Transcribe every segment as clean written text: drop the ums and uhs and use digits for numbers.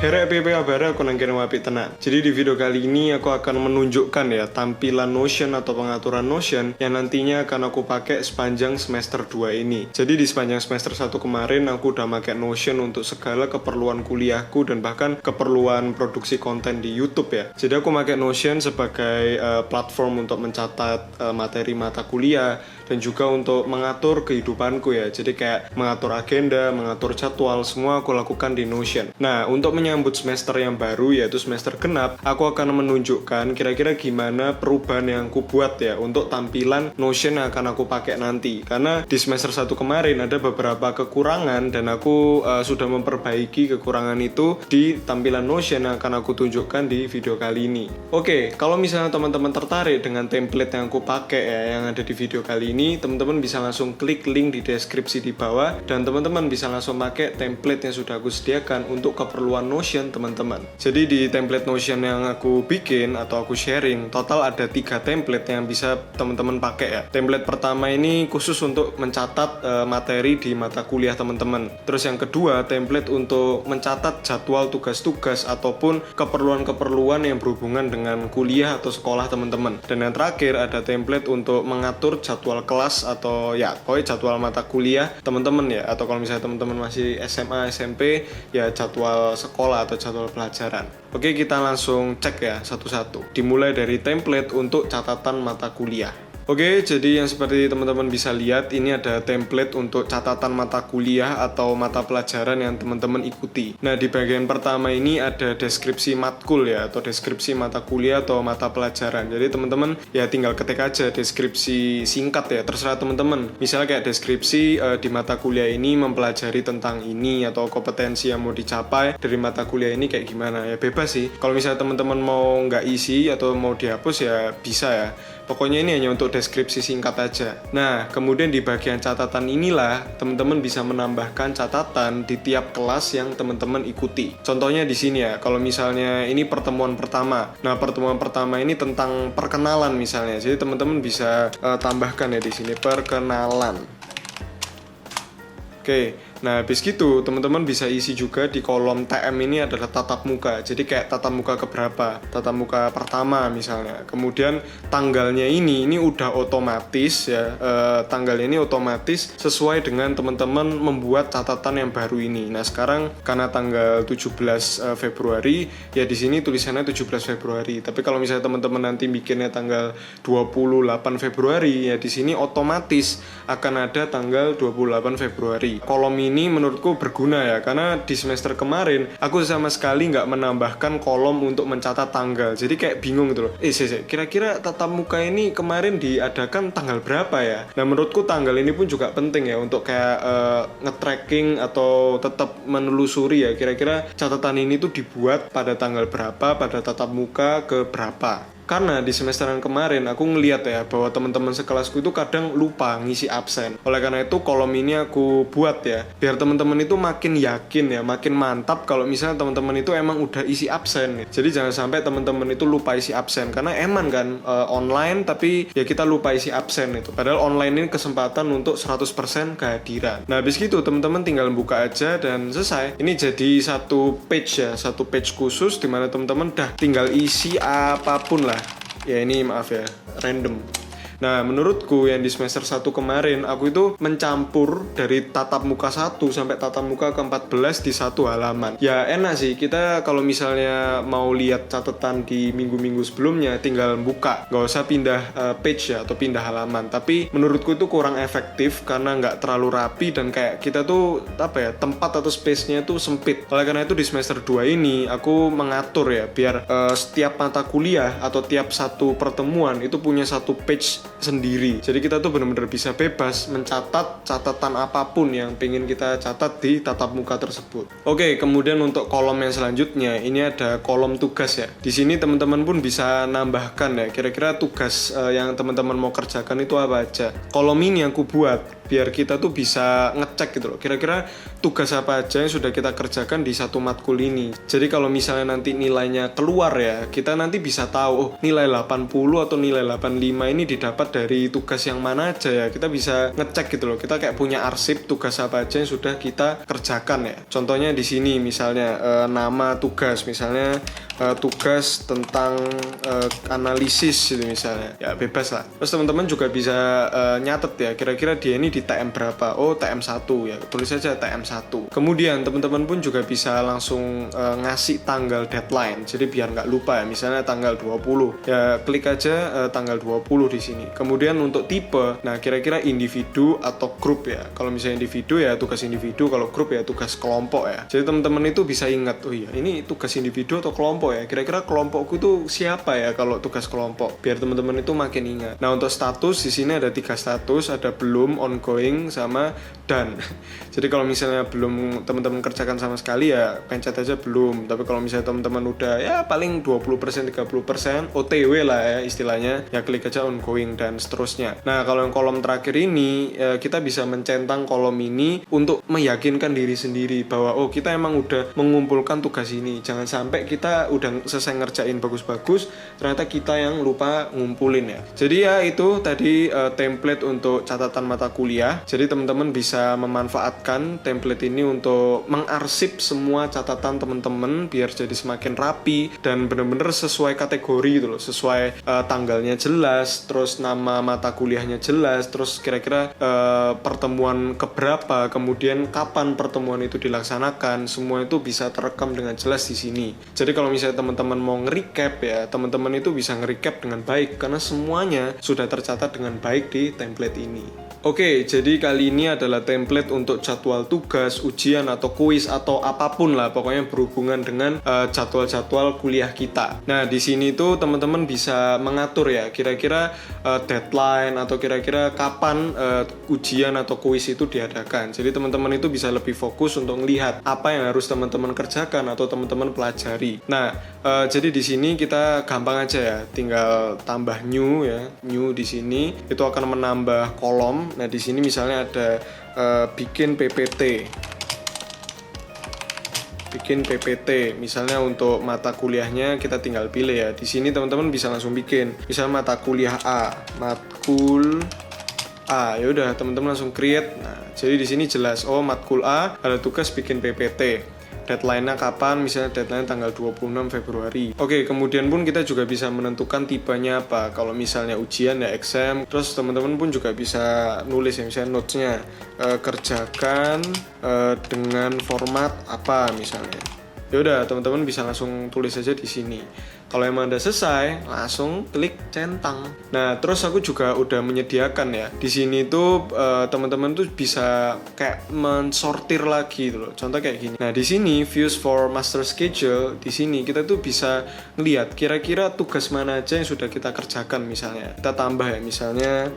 Herek PP kabar, aku nangkene apik tenan. Jadi di video kali ini aku akan menunjukkan ya tampilan Notion atau pengaturan Notion yang nantinya akan aku pakai sepanjang semester 2 ini. Jadi di sepanjang semester 1 kemarin aku udah pakai Notion untuk segala keperluan kuliahku dan bahkan keperluan produksi konten di YouTube ya. Jadi aku pakai Notion sebagai platform untuk mencatat materi mata kuliah dan juga untuk mengatur kehidupanku ya. Jadi kayak mengatur agenda, mengatur jadwal, semua aku lakukan di Notion. Nah, untuk menyambut semester yang baru yaitu semester genap, aku akan menunjukkan kira-kira gimana perubahan yang aku buat ya untuk tampilan Notion yang akan aku pakai nanti. Karena di semester 1 kemarin ada beberapa kekurangan dan aku sudah memperbaiki kekurangan itu di tampilan Notion yang akan aku tunjukkan di video kali ini. Oke, kalau misalnya teman-teman tertarik dengan template yang aku pakai ya yang ada di video kali ini, teman-teman bisa langsung klik link di deskripsi di bawah dan teman-teman bisa langsung pakai template yang sudah aku sediakan untuk keperluan Notion teman-teman. Jadi di template Notion yang aku bikin atau aku sharing, total ada 3 template yang bisa teman-teman pakai ya. Template pertama ini khusus untuk mencatat materi di mata kuliah teman-teman. Terus yang kedua, template untuk mencatat jadwal tugas-tugas ataupun keperluan-keperluan yang berhubungan dengan kuliah atau sekolah teman-teman. Dan yang terakhir ada template untuk mengatur jadwal kelas atau ya pokoknya jadwal mata kuliah teman-teman ya, atau kalau misalnya teman-teman masih SMA, SMP ya jadwal sekolah atau jadwal pelajaran. Oke, kita langsung cek ya satu-satu. Dimulai dari template untuk catatan mata kuliah. Oke, jadi yang seperti teman-teman bisa lihat, ini ada template untuk catatan mata kuliah atau mata pelajaran yang teman-teman ikuti. Nah, di bagian pertama ini ada deskripsi matkul ya, atau deskripsi mata kuliah atau mata pelajaran. Jadi teman-teman ya tinggal ketik aja deskripsi singkat ya, terserah teman-teman. Misalnya kayak deskripsi di mata kuliah ini mempelajari tentang ini, atau kompetensi yang mau dicapai dari mata kuliah ini kayak gimana. Ya bebas sih, kalau misalnya teman-teman mau nggak isi atau mau dihapus ya bisa ya. Pokoknya ini hanya untuk deskripsi singkat aja. Nah, kemudian di bagian catatan inilah teman-teman bisa menambahkan catatan di tiap kelas yang teman-teman ikuti. Contohnya di sini ya, kalau misalnya ini pertemuan pertama. Nah, pertemuan pertama ini tentang perkenalan misalnya. Jadi teman-teman bisa tambahkan ya di sini perkenalan. Oke. Nah, habis gitu teman-teman bisa isi juga di kolom TM ini adalah tatap muka. Jadi kayak tatap muka keberapa? Tatap muka pertama misalnya. Kemudian tanggalnya ini udah otomatis ya. Tanggalnya ini otomatis sesuai dengan teman-teman membuat catatan yang baru ini. Nah, sekarang karena tanggal 17 Februari ya di sini tulisannya 17 Februari. Tapi kalau misalnya teman-teman nanti bikinnya tanggal 28 Februari ya di sini otomatis akan ada tanggal 28 Februari. Kolom ini menurutku berguna ya, karena di semester kemarin aku sama sekali nggak menambahkan kolom untuk mencatat tanggal. Jadi kayak bingung gitu loh. Kira-kira tatap muka ini kemarin diadakan tanggal berapa ya? Nah, menurutku tanggal ini pun juga penting ya untuk kayak nge-tracking atau tetap menelusuri ya kira-kira catatan ini tuh dibuat pada tanggal berapa, pada tatap muka ke berapa. Karena di semesteran kemarin aku ngeliat ya bahwa teman-teman sekelasku itu kadang lupa ngisi absen. Oleh karena itu kolom ini aku buat ya biar teman-teman itu makin yakin ya, makin mantap kalau misalnya teman-teman itu emang udah isi absen ya. Jadi jangan sampai teman-teman itu lupa isi absen, karena emang kan online tapi ya kita lupa isi absen itu. Padahal online ini kesempatan untuk 100% kehadiran. Nah, habis gitu teman-teman tinggal buka aja dan selesai. Ini jadi satu page ya, satu page khusus dimana teman-teman dah tinggal isi apapun lah. Ya ini maaf ya, random. Nah, menurutku yang di semester 1 kemarin aku itu mencampur dari tatap muka 1 sampai tatap muka ke-14 di satu halaman. Ya enak sih, kita kalau misalnya mau lihat catatan di minggu-minggu sebelumnya tinggal buka, nggak usah pindah page ya atau pindah halaman. Tapi menurutku itu kurang efektif karena nggak terlalu rapi dan kayak kita tuh tempat atau space-nya tuh sempit. Oleh karena itu di semester 2 ini aku mengatur ya biar setiap mata kuliah atau tiap satu pertemuan itu punya satu page sendiri. Jadi kita tuh benar-benar bisa bebas mencatat catatan apapun yang pengen kita catat di tatap muka tersebut. Oke, kemudian untuk kolom yang selanjutnya ini ada kolom tugas ya. Di sini teman-teman pun bisa nambahkan ya kira-kira tugas yang teman-teman mau kerjakan itu apa aja. Kolom ini yang aku buat biar kita tuh bisa ngecek gitu loh, kira-kira tugas apa aja yang sudah kita kerjakan di satu matkul ini. Jadi kalau misalnya nanti nilainya keluar ya, kita nanti bisa tahu, oh nilai 80 atau nilai 85 ini didapat dari tugas yang mana aja ya. Kita bisa ngecek gitu loh, kita kayak punya arsip tugas apa aja yang sudah kita kerjakan ya. Contohnya di sini misalnya nama tugas, misalnya tugas tentang analisis gitu misalnya, ya bebas lah. Terus teman-teman juga bisa nyatet ya, kira-kira dia ini di TM berapa, oh TM 1 ya, tulis saja TM 1. Kemudian teman-teman pun juga bisa langsung ngasih tanggal deadline, jadi biar nggak lupa ya, misalnya tanggal 20 ya, klik aja tanggal 20 di sini. Kemudian untuk tipe, nah kira-kira individu atau grup ya. Kalau misalnya individu ya tugas individu, kalau grup ya tugas kelompok ya. Jadi teman-teman itu bisa ingat, oh iya ini tugas individu atau kelompok ya, kira-kira kelompokku tuh siapa ya kalau tugas kelompok, biar teman-teman itu makin ingat. Nah untuk status di sini ada 3 status, ada belum, ongoing, sama done. Jadi kalau misalnya belum teman-teman kerjakan sama sekali ya pencet aja belum. Tapi kalau misalnya teman-teman udah ya paling 20% 30% OTW lah ya istilahnya, ya klik aja ongoing dan seterusnya. Nah kalau yang kolom terakhir ini kita bisa mencentang kolom ini untuk meyakinkan diri sendiri bahwa oh kita emang udah mengumpulkan tugas ini. Jangan sampai kita udah selesai ngerjain bagus-bagus ternyata kita yang lupa ngumpulin ya. Jadi ya itu tadi template untuk catatan mata kuliah. Jadi teman-teman bisa memanfaatkan template ini untuk mengarsip semua catatan teman-teman biar jadi semakin rapi dan benar-benar sesuai kategori gitu loh, sesuai tanggalnya jelas, terus nama mata kuliahnya jelas, terus kira-kira pertemuan keberapa, kemudian kapan pertemuan itu dilaksanakan, semua itu bisa terekam dengan jelas di sini. Jadi kalau misalnya teman-teman mau nge-recap ya, teman-teman itu bisa nge-recap dengan baik karena semuanya sudah tercatat dengan baik di template ini. Oke, jadi kali ini adalah template untuk jadwal tugas, ujian atau kuis atau apapun lah, pokoknya berhubungan dengan jadwal-jadwal kuliah kita. Nah, di sini tuh teman-teman bisa mengatur ya, kira-kira deadline atau kira-kira kapan ujian atau kuis itu diadakan. Jadi teman-teman itu bisa lebih fokus untuk melihat apa yang harus teman-teman kerjakan atau teman-teman pelajari. Nah, jadi di sini kita gampang aja ya, tinggal tambah new ya, new di sini itu akan menambah kolom. Nah di sini misalnya ada bikin PPT, misalnya untuk mata kuliahnya kita tinggal pilih ya. Di sini teman-teman bisa langsung bikin, misalnya mata kuliah A, matkul A, ya udah teman-teman langsung create. Nah jadi di sini jelas, oh matkul A ada tugas bikin PPT. Deadline-nya kapan, misalnya deadline tanggal 26 Februari. Oke, kemudian pun kita juga bisa menentukan tipenya apa. Kalau misalnya ujian ya exam, terus teman-teman pun juga bisa nulis ya, misalnya notes-nya kerjakan dengan format apa misalnya. Ya udah, teman-teman bisa langsung tulis aja di sini. Kalau emang udah selesai, langsung klik centang. Nah, terus aku juga udah menyediakan ya. Di sini tuh teman-teman tuh bisa kayak mensortir lagi gitu loh. Contoh kayak gini. Nah, di sini views for master schedule, di sini kita tuh bisa ngelihat kira-kira tugas mana aja yang sudah kita kerjakan misalnya. Kita tambah ya, misalnya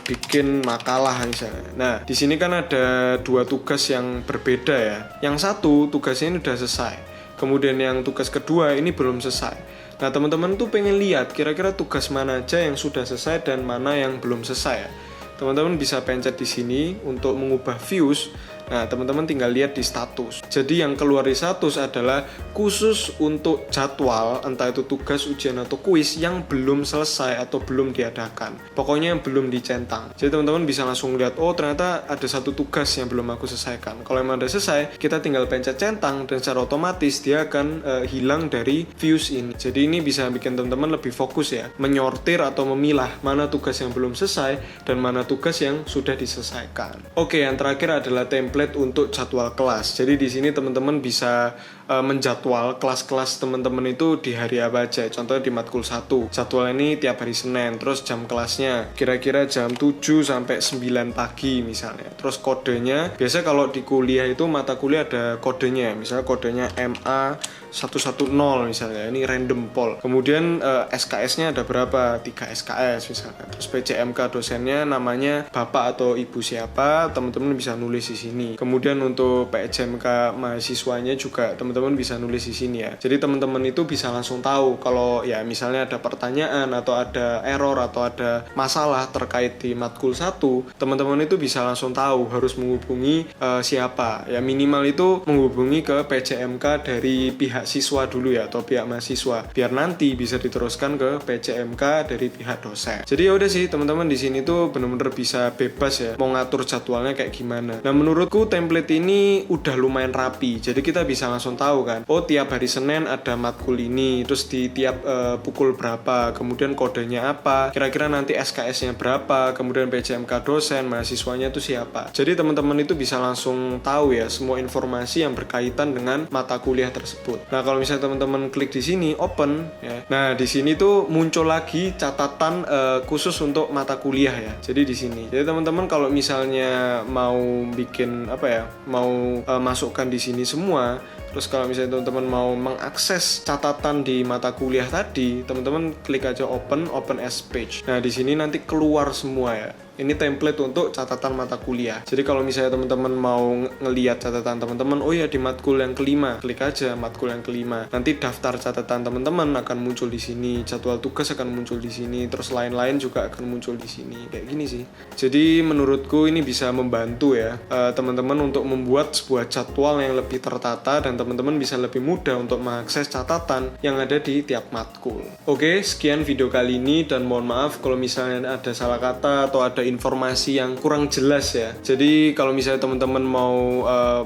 bikin makalah misalnya. Nah, di sini kan ada 2 tugas yang berbeda ya. Yang satu tugasnya ini udah selesai. Kemudian yang tugas kedua ini belum selesai. Nah teman-teman tuh pengen lihat kira-kira tugas mana aja yang sudah selesai dan mana yang belum selesai ya. Teman-teman bisa pencet di sini untuk mengubah views. Nah, teman-teman tinggal lihat di status. Jadi yang keluar di status adalah khusus untuk jadwal, entah itu tugas, ujian, atau kuis yang belum selesai atau belum diadakan. Pokoknya yang belum dicentang. Jadi teman-teman bisa langsung lihat, oh ternyata ada 1 tugas yang belum aku selesaikan. Kalau emang udah selesai, kita tinggal pencet centang dan secara otomatis dia akan hilang dari views ini. Jadi ini bisa bikin teman-teman lebih fokus ya, menyortir atau memilah mana tugas yang belum selesai dan mana tugas yang sudah diselesaikan. Oke, yang terakhir adalah template untuk jadwal kelas. Jadi di sini teman-teman bisa menjadwal kelas-kelas teman-teman itu di hari apa aja. Contohnya di matkul 1, jadwal ini tiap hari Senin, terus jam kelasnya kira-kira jam 7 sampai 9 pagi misalnya. Terus kodenya, biasa kalau di kuliah itu mata kuliah ada kodenya, misalnya kodenya MA 110 misalnya, ini random poll. Kemudian SKS-nya ada berapa? 3 SKS misalnya. Terus PJMK dosennya namanya Bapak atau Ibu siapa, teman-teman bisa nulis di sini. Kemudian untuk PJMK mahasiswanya juga teman-teman teman-teman bisa nulis di sini ya. Jadi teman-teman itu bisa langsung tahu kalau ya misalnya ada pertanyaan atau ada error atau ada masalah terkait di matkul 1, teman-teman itu bisa langsung tahu harus menghubungi siapa. Ya minimal itu menghubungi ke PCMK dari pihak siswa dulu ya atau pihak mahasiswa biar nanti bisa diteruskan ke PCMK dari pihak dosen. Jadi ya udah sih teman-teman, di sini tuh bener-bener bisa bebas ya mau ngatur jadwalnya kayak gimana. Nah menurutku template ini udah lumayan rapi, jadi kita bisa langsung tahu kan, oh tiap hari Senin ada matkul ini, terus di tiap pukul berapa, kemudian kodenya apa, kira-kira nanti SKS-nya berapa, kemudian PCMK dosen, mahasiswanya itu siapa. Jadi teman-teman itu bisa langsung tahu ya semua informasi yang berkaitan dengan mata kuliah tersebut. Nah kalau misalnya teman-teman klik di sini open ya, nah di sini tuh muncul lagi catatan khusus untuk mata kuliah ya. Jadi di sini, jadi teman-teman kalau misalnya mau bikin apa ya, mau masukkan di sini semua. Terus kalau misalnya teman-teman mau mengakses catatan di mata kuliah tadi, teman-teman klik aja open as page. Nah, di sini nanti keluar semua ya. Ini template untuk catatan mata kuliah. Jadi kalau misalnya teman-teman mau ngelihat catatan teman-teman, oh ya di matkul yang kelima, klik aja matkul yang kelima. Nanti daftar catatan teman-teman akan muncul di sini, jadwal tugas akan muncul di sini, terus lain-lain juga akan muncul di sini. Kayak gini sih. Jadi menurutku ini bisa membantu ya teman-teman untuk membuat sebuah jadwal yang lebih tertata dan teman-teman bisa lebih mudah untuk mengakses catatan yang ada di tiap matkul. Oke, sekian video kali ini dan mohon maaf kalau misalnya ada salah kata atau ada informasi yang kurang jelas ya. Jadi kalau misalnya teman-teman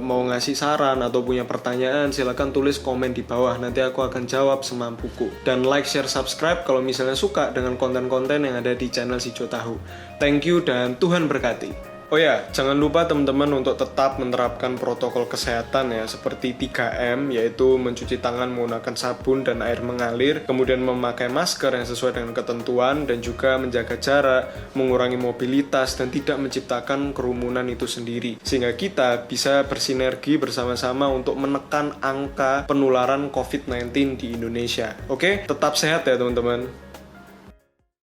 mau ngasih saran atau punya pertanyaan, silakan tulis komen di bawah. Nanti aku akan jawab semampuku. Dan like, share, subscribe kalau misalnya suka dengan konten-konten yang ada di channel Sijo Tahu. Thank you dan Tuhan berkati. Oh ya, jangan lupa teman-teman untuk tetap menerapkan protokol kesehatan ya, seperti 3M, yaitu mencuci tangan menggunakan sabun dan air mengalir, kemudian memakai masker yang sesuai dengan ketentuan, dan juga menjaga jarak, mengurangi mobilitas, dan tidak menciptakan kerumunan itu sendiri. Sehingga kita bisa bersinergi bersama-sama untuk menekan angka penularan COVID-19 di Indonesia. Oke, tetap sehat ya teman-teman.